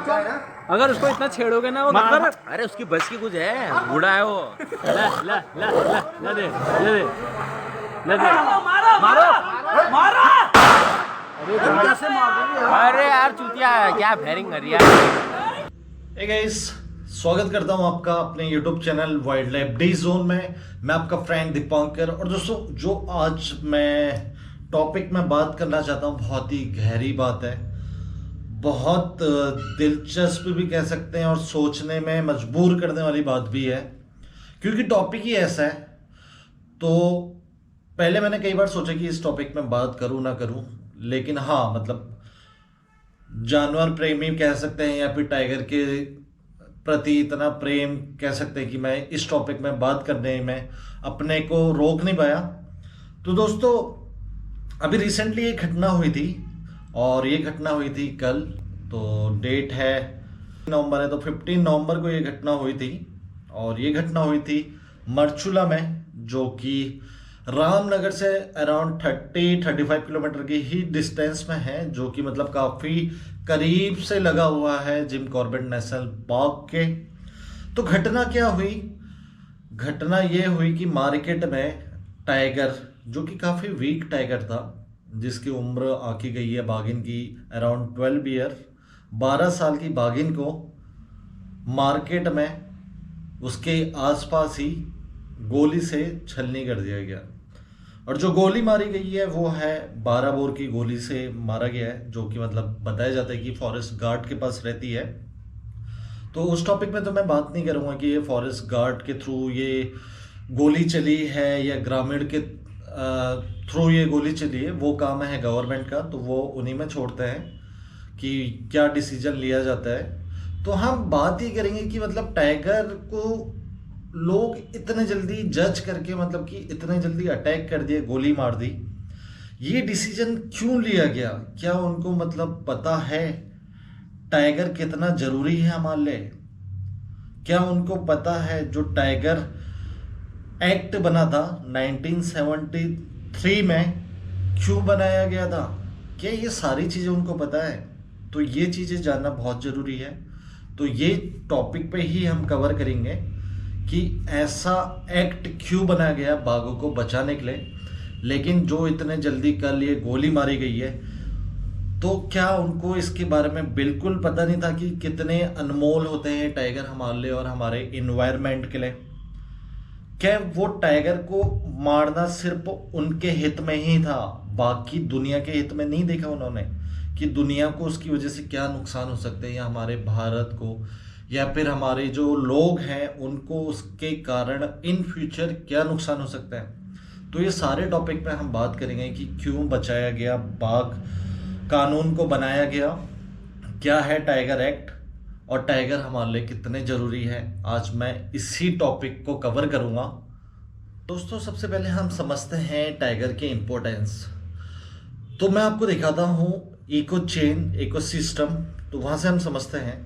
अगर उसको इतना छेड़ोगे ना वो अरे उसकी बस की कुछ है, बूढ़ा है वो। ला ला ला ला ला दे ले दे ले दे मारो मारो अरे यार चूतिया क्या फायरिंग कर रही है। हे गाइस, स्वागत करता हूं आपका अपने YouTube channel wild life day zone में। मैं आपका फ्रेंड दीपांकर। और दोस्तों, जो आज मैं टॉपिक में बात करना चाहता हूं बहुत ही गहरी बात है, बहुत दिलचस्प भी कह सकते हैं और सोचने में मजबूर करने वाली बात भी है, क्योंकि टॉपिक ही ऐसा है। तो पहले मैंने कई बार सोचा कि इस टॉपिक में बात करूं ना करूं, लेकिन हाँ, मतलब जानवर प्रेमी कह सकते हैं या फिर टाइगर के प्रति इतना प्रेम कह सकते हैं कि मैं इस टॉपिक में बात करने में अपने को रोक नहीं पाया। तो दोस्तों, अभी रिसेंटली एक घटना हुई थी, और ये घटना हुई थी कल। तो डेट है नवंबर है, तो 15 नवंबर को ये घटना हुई थी। और ये घटना हुई थी मरचूला में, जो कि रामनगर से अराउंड 30-35 किलोमीटर की ही डिस्टेंस में है, जो कि मतलब काफ़ी करीब से लगा हुआ है जिम कॉर्बेट नेशनल पार्क के। तो घटना क्या हुई? घटना ये हुई कि मार्केट में टाइगर, जो कि काफ़ी वीक टाइगर था, जिसकी उम्र आकी गई है बाघिन की अराउंड 12 ईयर, 12 साल की बाघिन को मार्केट में उसके आसपास ही गोली से छलनी कर दिया गया। और जो गोली मारी गई है वो है 12 बोर की गोली से मारा गया है, जो कि मतलब बताया जाता है कि फॉरेस्ट गार्ड के पास रहती है। तो उस टॉपिक में तो मैं बात नहीं करूँगा कि ये फॉरेस्ट गार्ड के थ्रू ये गोली चली है या ग्रामीण के थ्रू ये गोली चली है। वो काम है गवर्नमेंट का, तो वो उन्हीं में छोड़ते हैं कि क्या डिसीजन लिया जाता है। तो हम बात ही करेंगे कि मतलब टाइगर को लोग इतने जल्दी जज करके, मतलब कि इतने जल्दी अटैक कर दिए, गोली मार दी। ये डिसीजन क्यों लिया गया? क्या उनको मतलब पता है टाइगर कितना जरूरी है हमारे लिए? क्या उनको पता है जो टाइगर एक्ट बना था 1973 में क्यों बनाया गया था? क्या ये सारी चीज़ें उनको पता है? तो ये चीज़ें जानना बहुत ज़रूरी है। तो ये टॉपिक पे ही हम कवर करेंगे कि ऐसा एक्ट क्यों बनाया गया बाघों को बचाने के लिए, लेकिन जो इतने जल्दी कल ये गोली मारी गई है, तो क्या उनको इसके बारे में बिल्कुल पता नहीं था कि कितने अनमोल होते हैं टाइगर हमारे लिए और हमारे इन्वायरमेंट के लिए? क्या वो टाइगर को मारना सिर्फ उनके हित में ही था, बाकी दुनिया के हित में नहीं देखा उन्होंने कि दुनिया को उसकी वजह से क्या नुकसान हो सकते हैं, या हमारे भारत को या फिर हमारे जो लोग हैं उनको उसके कारण इन फ्यूचर क्या नुकसान हो सकता है? तो ये सारे टॉपिक पे हम बात करेंगे कि क्यों बचाया गया, बाघ कानून को बनाया गया, क्या है टाइगर एक्ट, और टाइगर हमारे लिए कितने ज़रूरी है। आज मैं इसी टॉपिक को कवर करूँगा। दोस्तों, सबसे पहले हम समझते हैं टाइगर के इम्पोर्टेंस। तो मैं आपको दिखाता हूँ इको चेन, इको सिस्टम। तो वहाँ से हम समझते हैं।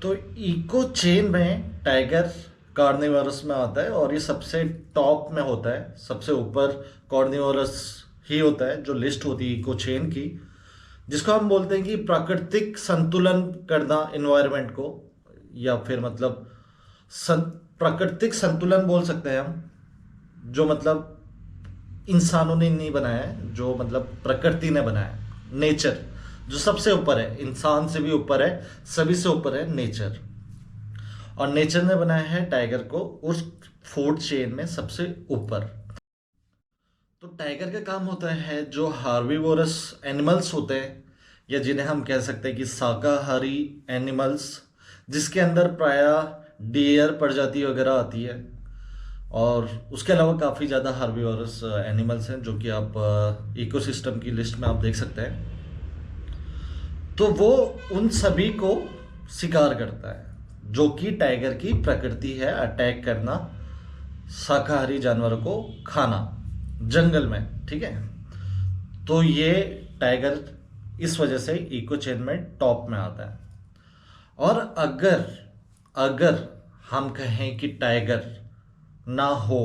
तो इको चेन में टाइगर कार्निवोरस में आता है, और ये सबसे टॉप में होता है, सबसे ऊपर कार्निवोरस ही होता है जो लिस्ट होती है इको चेन की, जिसको हम बोलते हैं कि प्राकृतिक संतुलन करना एनवायरनमेंट को, या फिर मतलब प्राकृतिक संतुलन बोल सकते हैं हम, जो मतलब इंसानों ने नहीं बनाया है, जो मतलब प्रकृति ने बनाया है, नेचर जो सबसे ऊपर है, इंसान से भी ऊपर है, सभी से ऊपर है नेचर। और नेचर ने बनाया है टाइगर को उस फूड चेन में सबसे ऊपर। तो टाइगर का काम होता है जो हार्बीवोरस एनिमल्स होते हैं, या जिन्हें हम कह सकते हैं कि शाकाहारी एनिमल्स, जिसके अंदर प्रायः डियर प्रजाति वगैरह आती है, और उसके अलावा काफ़ी ज़्यादा हार्बीवोरस एनिमल्स हैं जो कि आप इकोसिस्टम की लिस्ट में आप देख सकते हैं। तो वो उन सभी को शिकार करता है, जो कि टाइगर की प्रकृति है, अटैक करना, शाकाहारी जानवरों को खाना जंगल में, ठीक है। तो ये टाइगर इस वजह से इको चेन में टॉप में आता है। और अगर हम कहें कि टाइगर ना हो,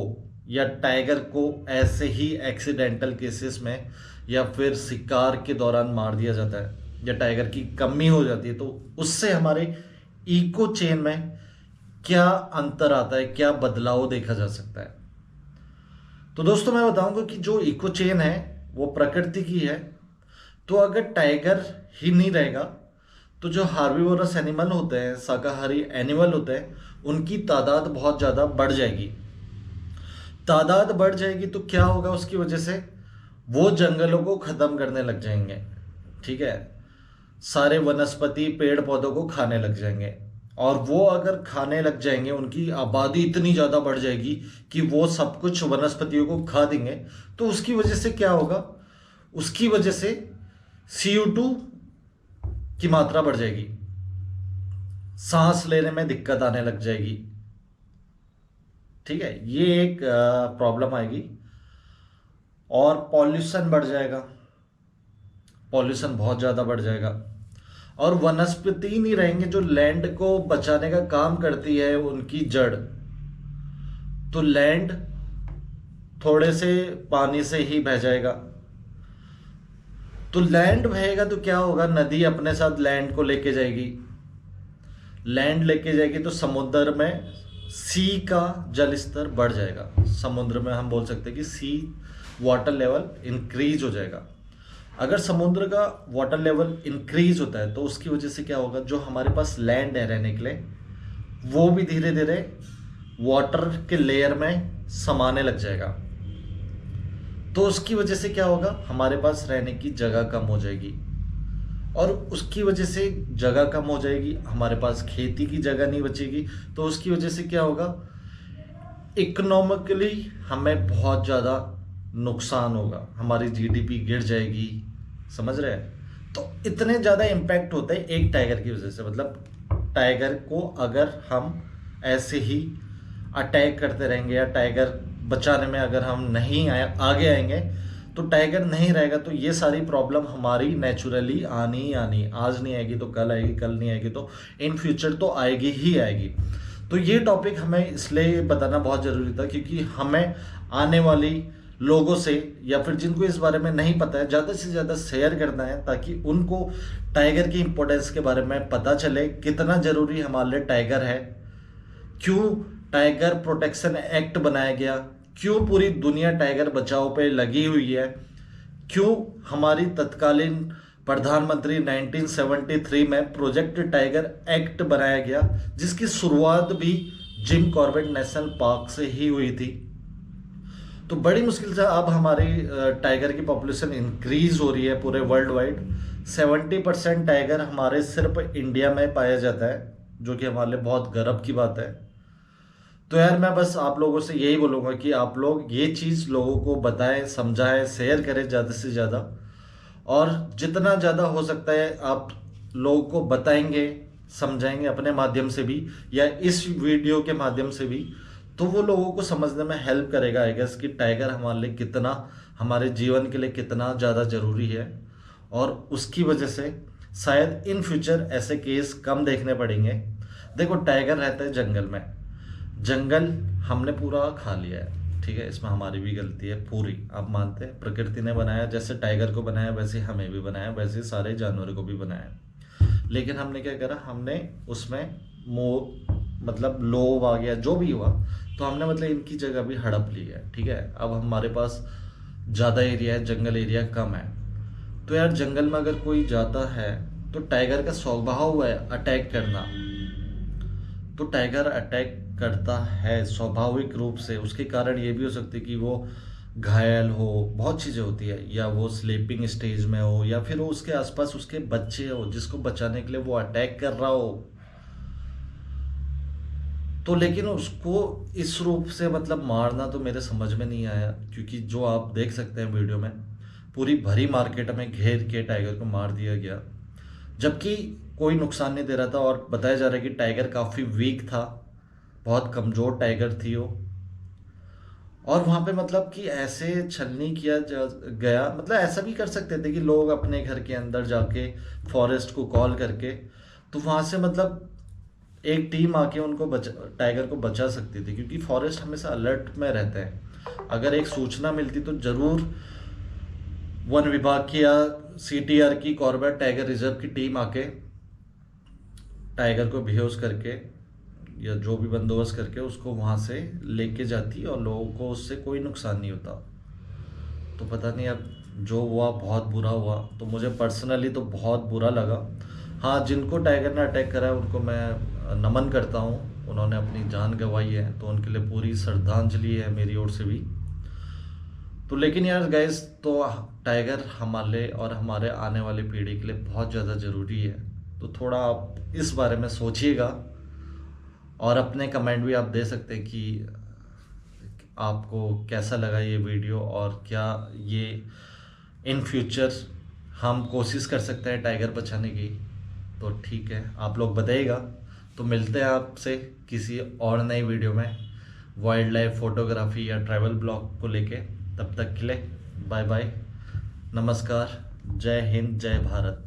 या टाइगर को ऐसे ही एक्सीडेंटल केसेस में या फिर शिकार के दौरान मार दिया जाता है, या टाइगर की कमी हो जाती है, तो उससे हमारे इको चेन में क्या अंतर आता है, क्या बदलाव देखा जा सकता है। तो दोस्तों मैं बताऊंगा कि जो इको चेन है वो प्रकृति की है। तो अगर टाइगर ही नहीं रहेगा तो जो हार्बीवोरस एनिमल होते हैं, शाकाहारी एनिमल होते हैं, उनकी तादाद बहुत ज़्यादा बढ़ जाएगी। तादाद बढ़ जाएगी तो क्या होगा, उसकी वजह से वो जंगलों को ख़त्म करने लग जाएंगे, ठीक है। सारे वनस्पति पेड़ पौधों को खाने लग जाएंगे, और वो अगर खाने लग जाएंगे, उनकी आबादी इतनी ज़्यादा बढ़ जाएगी कि वो सब कुछ वनस्पतियों को खा देंगे। तो उसकी वजह से क्या होगा, उसकी वजह से CO2 की मात्रा बढ़ जाएगी, सांस लेने में दिक्कत आने लग जाएगी, ठीक है। ये एक प्रॉब्लम आएगी। और पॉल्यूशन बढ़ जाएगा, पॉल्यूशन बहुत ज़्यादा बढ़ जाएगा। और वनस्पति नहीं रहेंगे जो लैंड को बचाने का काम करती है, उनकी जड़। तो लैंड थोड़े से पानी से ही बह जाएगा। तो लैंड बहेगा तो क्या होगा, नदी अपने साथ लैंड को लेके जाएगी। लैंड लेके जाएगी तो समुद्र में सी का जल स्तर बढ़ जाएगा। समुद्र में हम बोल सकते हैं कि सी वाटर लेवल इंक्रीज हो जाएगा। अगर समुद्र का वाटर लेवल इंक्रीज होता है तो उसकी वजह से क्या होगा, जो हमारे पास लैंड है रहने के लिए, वो भी धीरे धीरे वाटर के लेयर में समाने लग जाएगा। तो उसकी वजह से क्या होगा, हमारे पास रहने की जगह कम हो जाएगी। और उसकी वजह से जगह कम हो जाएगी, हमारे पास खेती की जगह नहीं बचेगी। तो उसकी वजह से क्या होगा, इकोनॉमिकली हमें बहुत ज़्यादा नुकसान होगा, हमारी GDP गिर जाएगी, समझ रहे हैं। तो इतने ज़्यादा इम्पैक्ट होता है एक टाइगर की वजह से। मतलब टाइगर को अगर हम ऐसे ही अटैक करते रहेंगे या टाइगर बचाने में अगर हम नहीं आगे आएंगे, तो टाइगर नहीं रहेगा तो ये सारी प्रॉब्लम हमारी नेचुरली आनी ही आनी। आज नहीं आएगी तो कल आएगी, कल नहीं आएगी तो इन फ्यूचर तो आएगी ही आएगी। तो ये टॉपिक हमें इसलिए बताना बहुत ज़रूरी था क्योंकि हमें आने वाली लोगों से या फिर जिनको इस बारे में नहीं पता है, ज़्यादा से ज़्यादा शेयर करना है ताकि उनको टाइगर की इम्पोर्टेंस के बारे में पता चले, कितना ज़रूरी हमारे लिए टाइगर है, क्यों टाइगर प्रोटेक्शन एक्ट बनाया गया, क्यों पूरी दुनिया टाइगर बचाओ पे लगी हुई है, क्यों हमारी तत्कालीन प्रधानमंत्री 1973 में प्रोजेक्ट टाइगर एक्ट बनाया गया, जिसकी शुरुआत भी जिम कॉर्बेट नेशनल पार्क से ही हुई थी। तो बड़ी मुश्किल से अब हमारी टाइगर की पॉपुलेशन इंक्रीज हो रही है पूरे वर्ल्ड वाइड। 70% टाइगर हमारे सिर्फ इंडिया में पाया जाता है, जो कि हमारे लिए बहुत गर्व की बात है। तो यार मैं बस आप लोगों से यही बोलूँगा कि आप लोग ये चीज़ लोगों को बताएं, समझाएं, शेयर करें ज़्यादा से ज़्यादा। और जितना ज़्यादा हो सकता है आप लोगों को बताएंगे, समझाएंगे अपने माध्यम से भी या इस वीडियो के माध्यम से भी, तो वो लोगों को समझने में हेल्प करेगा आई गेस कि टाइगर हमारे लिए कितना, हमारे जीवन के लिए कितना ज़्यादा ज़रूरी है। और उसकी वजह से शायद इन फ्यूचर ऐसे केस कम देखने पड़ेंगे। देखो टाइगर रहता है जंगल में, जंगल हमने पूरा खा लिया है, ठीक है, इसमें हमारी भी गलती है पूरी, आप मानते हैं। प्रकृति ने बनाया, जैसे टाइगर को बनाया वैसे हमें भी बनाया, वैसे सारे जानवरों को भी बनाया। लेकिन हमने क्या करा, हमने उसमें मतलब लोभ आ गया, जो भी हुआ, तो हमने मतलब इनकी जगह भी हड़प ली है, ठीक है। अब हमारे पास ज़्यादा एरिया है, जंगल एरिया कम है। तो यार जंगल में अगर कोई जाता है तो टाइगर का स्वभाव हुआ है अटैक करना, तो टाइगर अटैक करता है स्वाभाविक रूप से। उसके कारण ये भी हो सकती है कि वो घायल हो, बहुत चीज़ें होती है, या वो स्लीपिंग स्टेज में हो, या फिर वो उसके आसपास उसके बच्चे हो जिसको बचाने के लिए वो अटैक कर रहा हो। तो लेकिन उसको इस रूप से मतलब मारना तो मेरे समझ में नहीं आया, क्योंकि जो आप देख सकते हैं वीडियो में, पूरी भरी मार्केट में घेर के टाइगर को मार दिया गया, जबकि कोई नुकसान नहीं दे रहा था। और बताया जा रहा है कि टाइगर काफ़ी वीक था, बहुत कमज़ोर टाइगर थी वो। और वहाँ पे मतलब कि ऐसे छलनी किया गया, मतलब ऐसा भी कर सकते थे कि लोग अपने घर के अंदर जाके फॉरेस्ट को कॉल करके, तो वहाँ से मतलब एक टीम आके उनको टाइगर को बचा सकती थी, क्योंकि फॉरेस्ट हमेशा अलर्ट में रहते हैं। अगर एक सूचना मिलती तो ज़रूर वन विभाग की या CTR की कॉर्बेट टाइगर रिजर्व की टीम आके टाइगर को बेहोश करके या जो भी बंदोबस्त करके उसको वहाँ से लेके जाती और लोगों को उससे कोई नुकसान नहीं होता। तो पता नहीं अब जो हुआ बहुत बुरा हुआ, तो मुझे पर्सनली तो बहुत बुरा लगा। हाँ, जिनको टाइगर ने अटैक करा है उनको मैं नमन करता हूँ, उन्होंने अपनी जान गंवाई है तो उनके लिए पूरी श्रद्धांजलि है मेरी ओर से भी। तो लेकिन यार गाइस, तो टाइगर हमारे और हमारे आने वाली पीढ़ी के लिए बहुत ज़्यादा ज़रूरी है। तो थोड़ा आप इस बारे में सोचिएगा और अपने कमेंट भी आप दे सकते हैं कि आपको कैसा लगा ये वीडियो और क्या ये इन फ्यूचर हम कोशिश कर सकते हैं टाइगर बचाने की। तो ठीक है, आप लोग बताइएगा। तो मिलते हैं आपसे किसी और नई वीडियो में वाइल्ड लाइफ फोटोग्राफी या ट्रैवल ब्लॉग को लेके। तब तक के लिए बाय बाय, नमस्कार, जय हिंद, जय भारत।